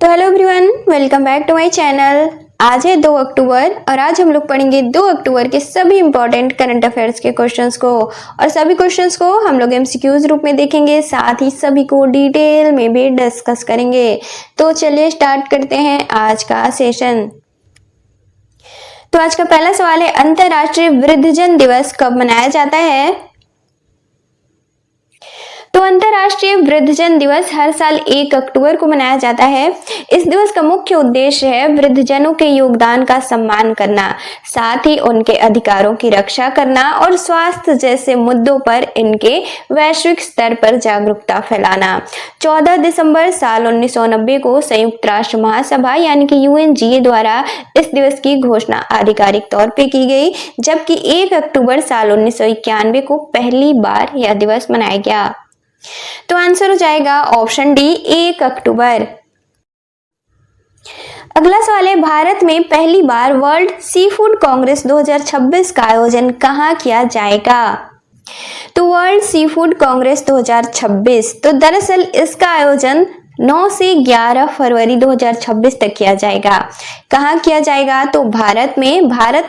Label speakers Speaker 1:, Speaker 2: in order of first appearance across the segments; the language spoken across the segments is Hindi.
Speaker 1: तो hello everyone, welcome back to my channel. आज है 2 अक्टूबर और आज हम लोग पढ़ेंगे 2 अक्टूबर के सभी इंपॉर्टेंट करंट अफेयर्स के क्वेश्चंस को और सभी क्वेश्चंस को हम लोग एमसीक्यूज रूप में देखेंगे, साथ ही सभी को डिटेल में भी डिस्कस करेंगे। तो चलिए स्टार्ट करते हैं आज का सेशन। तो आज का पहला सवाल है, अंतर्राष्ट्रीय वृद्धजन दिवस कब मनाया जाता है? तो अंतर्राष्ट्रीय वृद्धजन दिवस हर साल 1 अक्टूबर को मनाया जाता है। इस दिवस का मुख्य उद्देश्य है वृद्धजनों के योगदान का सम्मान करना, साथ ही उनके अधिकारों की रक्षा करना और स्वास्थ्य जैसे मुद्दों पर इनके वैश्विक स्तर पर जागरूकता फैलाना। 14 दिसंबर साल 1990 को संयुक्त राष्ट्र महासभा यानी कि यूएनजीए द्वारा इस दिवस की घोषणा आधिकारिक तौर पे की गई, जबकि 1 अक्टूबर साल 1991 को पहली बार यह दिवस मनाया गया। तो आंसर हो जाएगा ऑप्शन डी, 1 अक्टूबर। अगला सवाल है, भारत में पहली बार वर्ल्ड सी फूड कांग्रेस 2026 का आयोजन कहां किया जाएगा? तो वर्ल्ड सी फूड कांग्रेस 2026, तो दरअसल इसका आयोजन 9 से 11 फरवरी 2026 तक किया जाएगा। कहाँ किया जाएगा? तो भारत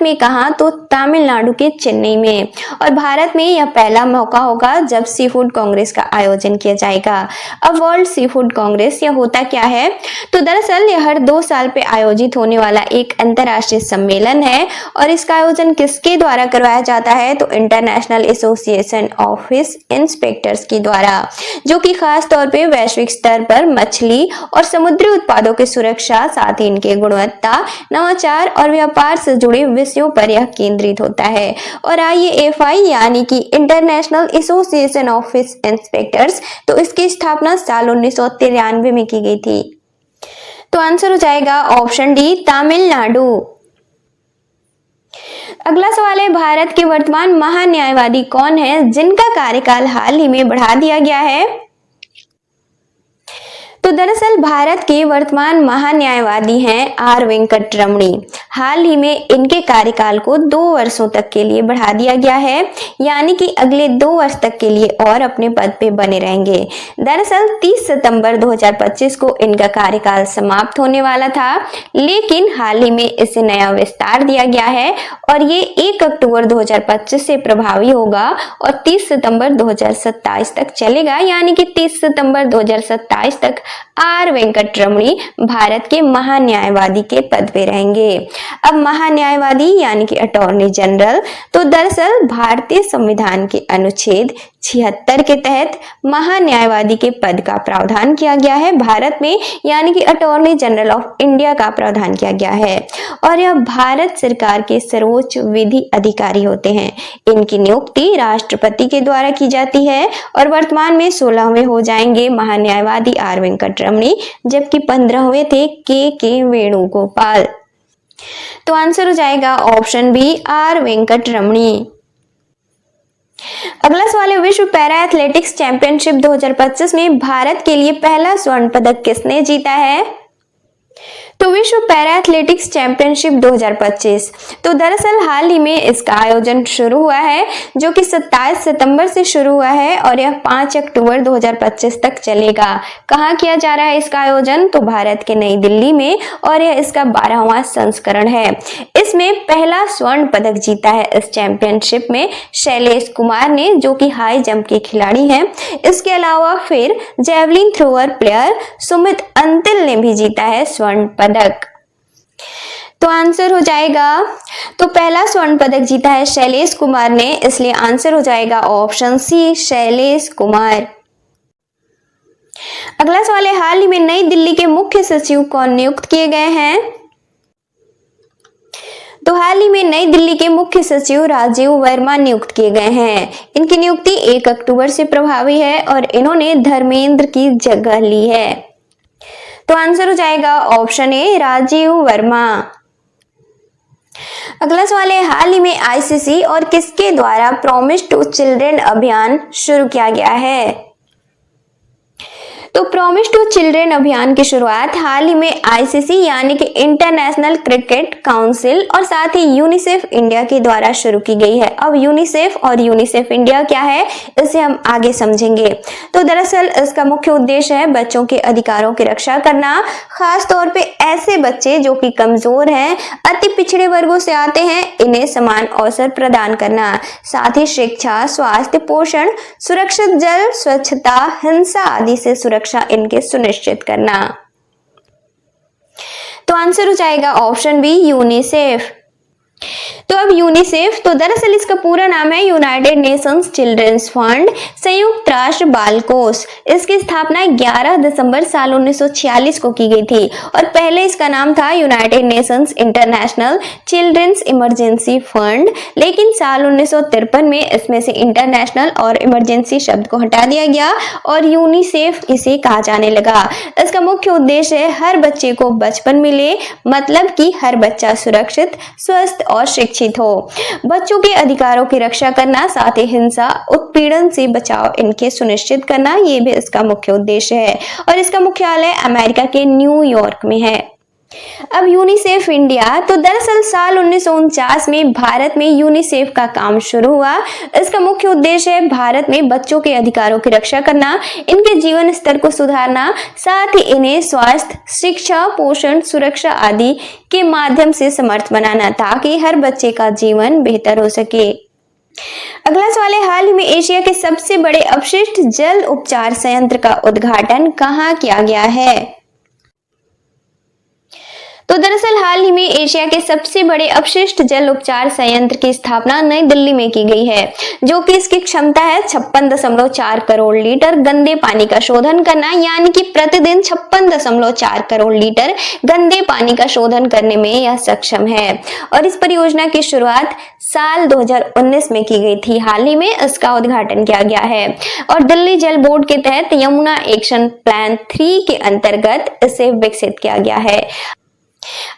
Speaker 1: में कहाँ? तो तमिलनाडु के चेन्नई में। और भारत में यह पहला मौका होगा जब सी फूड कांग्रेस का आयोजन किया जाएगा। अब वर्ल्ड सी फूड कांग्रेस यह होता क्या है? तो दरअसल यह हर 2 साल पे आयोजित होने वाला एक अंतर्राष्ट्रीय सम्मेलन है और इसका आयोजन किसके द्वारा करवाया जाता है? तो international association of fish inspectors के द्वारा, जो कि खास तौर पे वैश्विक स्तर पर मछली और समुद्री उत्पादों की सुरक्षा, साथ ही इनके गुणवत्ता, नवाचार और व्यापार से जुड़े विषयों पर यह केंद्रित होता है। और IAFI यानी कि international association of fish inspectors, तो इसकी स्थापना साल 1993 में की गई थी। तो आंसर हो जाएगा ऑप्शन डी, तमिलनाडु। अगला सवाल है, भारत के वर्तमान महान्यायवादी कौन है जिनका कार्यकाल हाल ही में बढ़ा दिया गया है? तो दरअसल भारत के वर्तमान महान्यायवादी हैं आर वेंकट रमणी। हाल ही में इनके कार्यकाल को 2 वर्षों तक के लिए बढ़ा दिया गया है, यानी कि अगले 2 वर्ष तक के लिए और अपने पद पे बने रहेंगे। दरअसल 30 सितंबर 2025 को इनका कार्यकाल समाप्त होने वाला था, लेकिन हाल ही में इसे नया विस्तार दिया गया है और ये 1 अक्टूबर 2025 से प्रभावी होगा और 30 सितंबर 2027 तक चलेगा, यानी कि 30 सितंबर 2027 तक आर वेंकट रमणी भारत के महान्यायवादी के पद पे रहेंगे। अब महान्यायवादी यानी कि अटॉर्नी जनरल, तो दरअसल भारतीय संविधान के अनुच्छेद 76 के तहत महान्यायवादी के पद का प्रावधान किया गया है भारत में, यानी कि अटॉर्नी जनरल ऑफ इंडिया का प्रावधान किया गया है और यह भारत सरकार के सर्वोच्च विधि अधिकारी होते हैं। इनकी नियुक्ति राष्ट्रपति के द्वारा की जाती है और वर्तमान में 16वें हो जाएंगे महान्यायवादी आर वेंकट रमणी, जबकि 15वें थे के वेणुगोपाल। तो आंसर हो जाएगा ऑप्शन बी, आर वेंकट रमणी। अगला सवाल है, विश्व पैरा एथलेटिक्स चैंपियनशिप 2025 में भारत के लिए पहला स्वर्ण पदक किसने जीता है? तो विश्व पैरा एथलेटिक्स चैंपियनशिप 2025, तो दरअसल हाल ही में इसका आयोजन शुरू हुआ है, जो कि 27 सितंबर से शुरू हुआ है और यह 5 अक्टूबर 2025 तक चलेगा। कहाँ किया जा रहा है इसका आयोजन? तो भारत के नई दिल्ली में और यह इसका 12वां संस्करण है। इसमें पहला स्वर्ण पदक जीता है इस चैंपियनशिप में शैलेश कुमार ने, जो कि हाई जंप के खिलाड़ी हैं। इसके अलावा फिर javelin thrower player Sumit Antil ने भी जीता है स्वर्ण पदक। तो आंसर हो जाएगा, तो पहला स्वर्ण पदक जीता है शैलेश कुमार ने, इसलिए आंसर हो जाएगा ऑप्शन सी, शैलेश कुमार। अगला सवाल है, हाल ही में नई दिल्ली के मुख्य सचिव कौन नियुक्त किए गए हैं? तो हाल ही में नई दिल्ली के मुख्य सचिव राजीव वर्मा नियुक्त किए गए हैं। इनकी नियुक्ति 1 अक्टूबर से प्रभावी है और इन्होंने धर्मेंद्र की जगह ली है। तो आंसर हो जाएगा ऑप्शन ए, राजीव वर्मा। अगला सवाल है, हाल ही में ICC और किसके द्वारा प्रॉमिस टू चिल्ड्रन अभियान शुरू किया गया है? तो प्रॉमिस टू चिल्ड्रन अभियान की शुरुआत हाल ही में आईसीसी यानी कि इंटरनेशनल क्रिकेट काउंसिल और साथ ही यूनिसेफ इंडिया के द्वारा शुरू की गई है। अब यूनिसेफ और यूनिसेफ इंडिया क्या है, इसे हम आगे समझेंगे। तो दरअसल इसका मुख्य उद्देश्य है बच्चों के अधिकारों की रक्षा करना, खास तौर पे ऐसे बच्चे जो कि कमजोर हैं, अति पिछड़े वर्गों से आते हैं, इन्हें समान अवसर प्रदान करना, साथ ही शिक्षा, स्वास्थ्य, पोषण, सुरक्षित जल, स्वच्छता, हिंसा आदि से सुरक्षा इनके सुनिश्चित करना। तो आंसर हो जाएगा ऑप्शन बी यूनिसेफ। तो अब यूनिसेफ, तो दरअसल इसका पूरा नाम है यूनाइटेड नेशंस चिल्ड्रंस फंड, संयुक्त राष्ट्र बाल कोष। इसकी स्थापना 11 दिसंबर साल 1946 को की गई थी और पहले इसका नाम था United Nations International Children's Emergency Fund, लेकिन साल 1953 में इसमें से इंटरनेशनल और इमरजेंसी शब्द को हटा दिया गया और यूनिसेफ इसे कहा जाने लगा। इसका मुख्य उद्देश्य है हर बच्चे को बचपन मिले, मतलब कि हर बच्चा सुरक्षित, स्वस्थ और शिक्षित हो, बच्चों के अधिकारों की रक्षा करना, साथ ही हिंसा, उत्पीड़न से बचाव इनके सुनिश्चित करना, ये भी इसका मुख्य उद्देश्य है और इसका मुख्यालय अमेरिका के न्यूयॉर्क में है। अब यूनिसेफ इंडिया, तो दरअसल साल 1949 में भारत में यूनिसेफ का काम शुरू हुआ। इसका मुख्य उद्देश्य है भारत में बच्चों के अधिकारों की रक्षा करना, इनके जीवन स्तर को सुधारना, साथ ही इन्हें स्वास्थ्य, शिक्षा, पोषण, सुरक्षा आदि के माध्यम से समर्थ बनाना ताकि हर बच्चे का जीवन बेहतर हो सके। अगला सवाल है, हाल ही में एशिया के सबसे बड़े अपशिष्ट जल उपचार संयंत्र का उद्घाटन कहाँ किया गया है? तो दरअसल हाल ही में एशिया के सबसे बड़े अपशिष्ट जल उपचार संयंत्र की स्थापना नई दिल्ली में की गई है, जो कि इसकी क्षमता है 56.4 करोड़ लीटर गंदे पानी का शोधन करना, यानी कि प्रतिदिन 56.4 करोड़ लीटर गंदे पानी का शोधन करने में यह सक्षम है और इस परियोजना की शुरुआत साल 2019 में की गई थी। हाल ही में इसका उद्घाटन किया गया है और दिल्ली जल बोर्ड के तहत यमुना एक्शन प्लान 3 के अंतर्गत इसे विकसित किया गया है।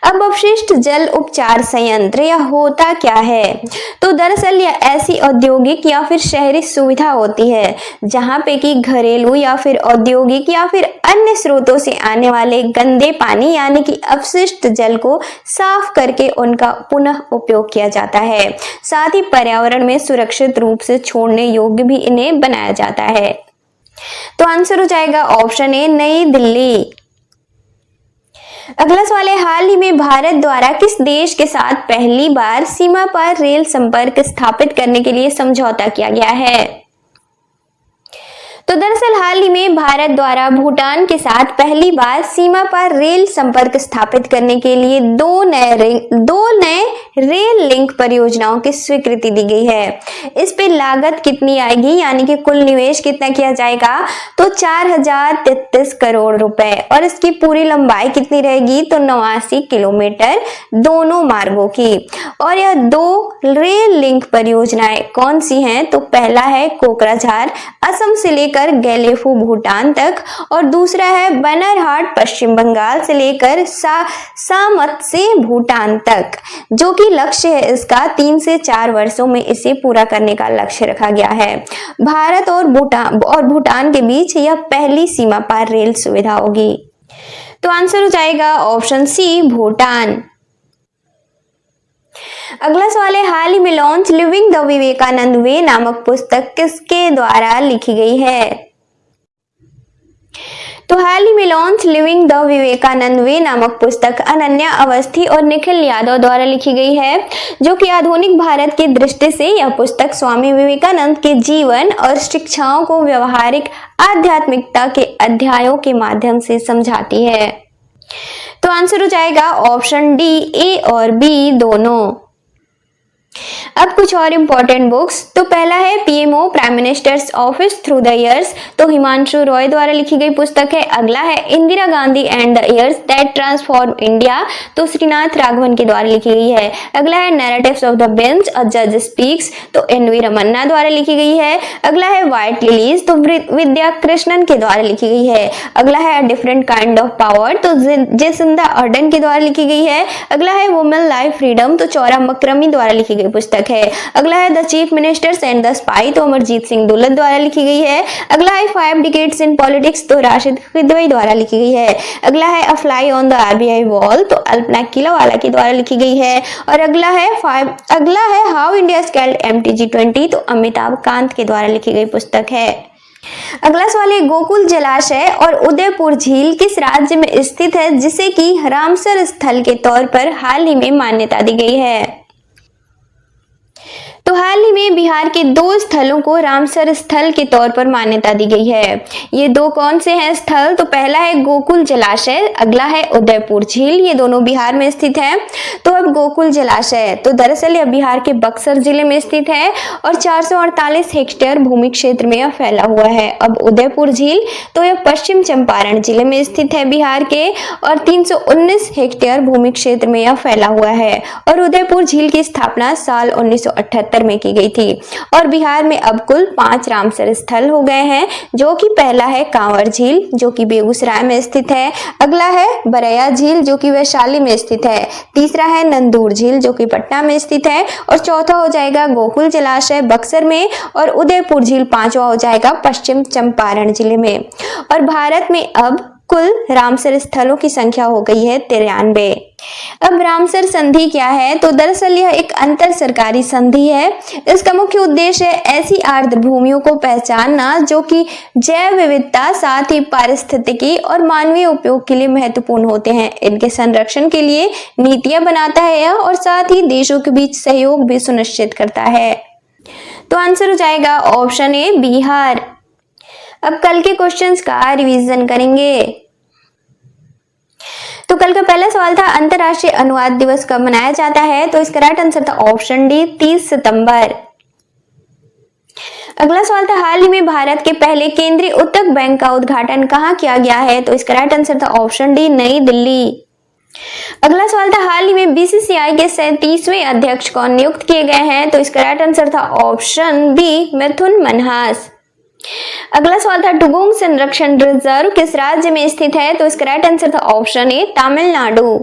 Speaker 1: अब अपशिष्ट जल उपचार संयंत्र यह होता क्या है? तो दरअसल यह ऐसी औद्योगिक या फिर शहरी सुविधा होती है जहां पे कि घरेलू या फिर औद्योगिक या फिर अन्य स्रोतों से आने वाले गंदे पानी यानी कि अपशिष्ट जल को साफ करके उनका पुनः उपयोग किया जाता है, साथ ही पर्यावरण में सुरक्षित रूप से छोड़ने योग्य भी इन्हें बनाया जाता है। तो आंसर हो जाएगा ऑप्शन ए नई दिल्ली। अगला सवाल है, हाल ही में भारत द्वारा किस देश के साथ पहली बार सीमा पार रेल संपर्क स्थापित करने के लिए समझौता किया गया है? तो दरअसल हाल ही में भारत द्वारा भूटान के साथ पहली बार सीमा पार रेल संपर्क स्थापित करने के लिए दो नए रेल लिंक परियोजनाओं की स्वीकृति दी गई है। इस पे लागत कितनी आएगी, यानी कि कुल निवेश कितना किया जाएगा? तो 4033 करोड़ रुपए और इसकी पूरी लंबाई कितनी रहेगी? तो 89 किलोमीटर दोनों मार्गों की। और यह दो रेल लिंक परियोजनाएं कौन सी हैं? तो पहला है कोकराझार असम से लेकर गैलेफू भूटान तक और दूसरा है बनरहाट पश्चिम बंगाल से लेकर सामत से भूटान तक, जो कि लक्ष्य है इसका 3 से 4 वर्षों में इसे पूरा करने का लक्ष्य रखा गया है। भारत और भूटान के बीच यह पहली सीमा पार रेल सुविधा होगी। तो आंसर हो जाएगा ऑप्शन सी भूटान। अगला सवाल है, हाल ही में लॉन्च लिविंग द विवेकानंद वे नामक पुस्तक किसके द्वारा लिखी गई है? तो हाल ही में लॉन्च लिविंग द विवेकानंद वे नामक पुस्तक अनन्या अवस्थी और निखिल यादव द्वारा लिखी गई है, जो कि आधुनिक भारत की दृष्टि से यह पुस्तक स्वामी विवेकानंद के जीवन और शिक्षाओं को व्यवहारिक आध्यात्मिकता के अध्यायों के माध्यम से समझाती है। तो आंसर हो जाएगा ऑप्शन डी ए और बी दोनों। अब कुछ और इम्पोर्टेंट बुक्स, तो पहला है PMO prime minister's office through the years, तो हिमांशु रॉय द्वारा लिखी गई पुस्तक है। अगला है Indira Gandhi and the years that transform India, तो श्रीनाथ राघवन के द्वारा लिखी गई है। अगला है नैरेटिव्स ऑफ द बेंच अ जज स्पीक्स, तो एनवी रमन्ना द्वारा लिखी गई है। अगला है व्हाइट लिलीज, तो विद्या कृष्णन के द्वारा लिखी गई है। अगला है a different kind of power, तो जेसिंदा अर्डन के द्वारा लिखी गई है। अगला है वुमेन लाइफ फ्रीडम, तो चौरा मकरमी द्वारा लिखी गई पुस्तक है। अगला है the chief ministers and the spy, तो अमरजीत सिंह दुल्लत द्वारा लिखी गई है। अगला है 5 डिकेड्स इन पॉलिटिक्स, तो राशिद खिदवई द्वारा लिखी गई है। अगला है अ fly on the RBI wall, तो अल्पना किलावाला की द्वारा लिखी गई है। और अगला है हाउ इंडिया स्केल्ड MTG20, तो अमिताभ कांत के द्वारा लिखी गई पुस्तक है। अगला सवाल है गोकुल जलाशय और उदयपुर झील किस राज्य में स्थित है जिसे कि रामसर स्थल के तौर पर हाल ही में मान्यता दी गई है? तो हाल ही में बिहार के 2 स्थलों को रामसर स्थल के तौर पर मान्यता दी गई है। ये 2 कौन से हैं स्थल? तो पहला है गोकुल जलाशय, अगला है उदयपुर झील। ये दोनों बिहार में स्थित है। तो अब गोकुल जलाशय, तो दरअसल यह बिहार के बक्सर जिले में स्थित है और 448 हेक्टेयर भूमि क्षेत्र में यह फैला हुआ है। अब उदयपुर झील, तो यह पश्चिम चंपारण जिले में स्थित है बिहार के और 319 हेक्टेयर भूमि क्षेत्र में यह फैला हुआ है। और उदयपुर झील की स्थापना साल 1978 में की गई थी। और बिहार में अब कुल 5 रामसर स्थल हो गए हैं, जो कि पहला है कांवर झील जो कि बेगूसराय में स्थित है। अगला है बरैया झील जो कि वैशाली में स्थित है। तीसरा है नंदूर झील जो कि पटना में स्थित है और चौथा हो जाएगा गोकुल जलाशय बक्सर में और उदयपुर झील 5वां हो जाएगा पश्चिम चंपारण जिले में। और भारत में अब कुल रामसर स्थलों की संख्या हो गई है 93। अब रामसर संधि क्या है? तो दरअसल यह एक अंतर सरकारी संधि है। इसका मुख्य उद्देश्य है ऐसी आर्द्र भूमियों को पहचानना जो कि जैव विविधता, साथ ही पारिस्थितिकी और मानवीय उपयोग के लिए महत्वपूर्ण होते हैं। इनके संरक्षण के लिए नीतियां बनाता है यह और साथ ही देशों के बीच सहयोग भी सुनिश्चित करता है। तो आंसर हो जाएगा ऑप्शन ए बिहार। अब कल के क्वेश्चंस का रिवीजन करेंगे। तो कल का पहला सवाल था अंतर्राष्ट्रीय अनुवाद दिवस कब मनाया जाता है? तो इसका राइट आंसर था ऑप्शन डी 30 सितंबर। अगला सवाल था हाल ही में भारत के पहले केंद्रीय उद्योग बैंक का उद्घाटन कहाँ किया गया है? तो इसका राइट आंसर था ऑप्शन डी नई दिल्ली। अगला सवाल था हाल ही में BCCI के 37वें अध्यक्ष कौन नियुक्त किए गए हैं? तो इसका राइट आंसर था ऑप्शन बी मिथुन मनहास। अगला सवाल था डुगोंग संरक्षण रिजर्व किस राज्य में स्थित है? तो इसका राइट आंसर था ऑप्शन ए तमिलनाडु।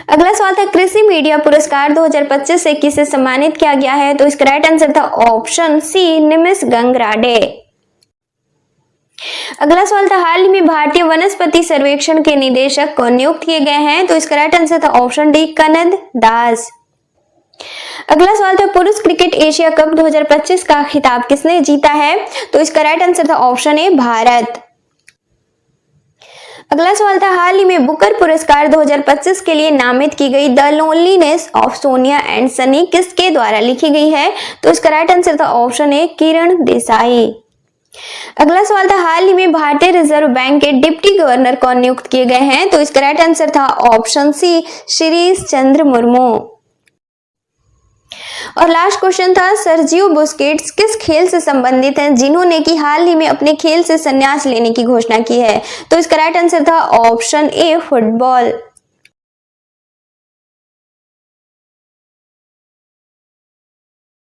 Speaker 1: अगला सवाल था कृषि मीडिया पुरस्कार 2025 से किसे सम्मानित किया गया है? तो इसका राइट आंसर था ऑप्शन सी निमिष गंगराडे। अगला सवाल था हाल ही में भारतीय वनस्पति सर्वेक्षण के निदेशक कौन नियुक्त किए गए हैं? तो इसका राइट आंसर था ऑप्शन डी कनद दास। अगला सवाल था पुरुष क्रिकेट एशिया कप 2025 का खिताब किसने जीता है? तो इसका राइट आंसर था ऑप्शन ए भारत। अगला सवाल था हाल ही में बुकर पुरस्कार 2025 के लिए नामित की गई the loneliness of Sonia and Sunny किसके द्वारा लिखी गई है? तो इसका राइट आंसर था ऑप्शन ए किरण देसाई। अगला सवाल था हाल ही में भारतीय रिजर्व बैंक के डिप्टी गवर्नर कौन नियुक्त किए गए हैं? तो इसका राइट आंसर था ऑप्शन सी शिरीष चंद्र मुर्मू। और लास्ट क्वेश्चन था सर्जियो बुस्केट्स किस खेल से संबंधित हैं जिन्होंने कि हाल ही में अपने खेल से संन्यास लेने की घोषणा की है? तो इसका राइट आंसर था ऑप्शन ए फुटबॉल।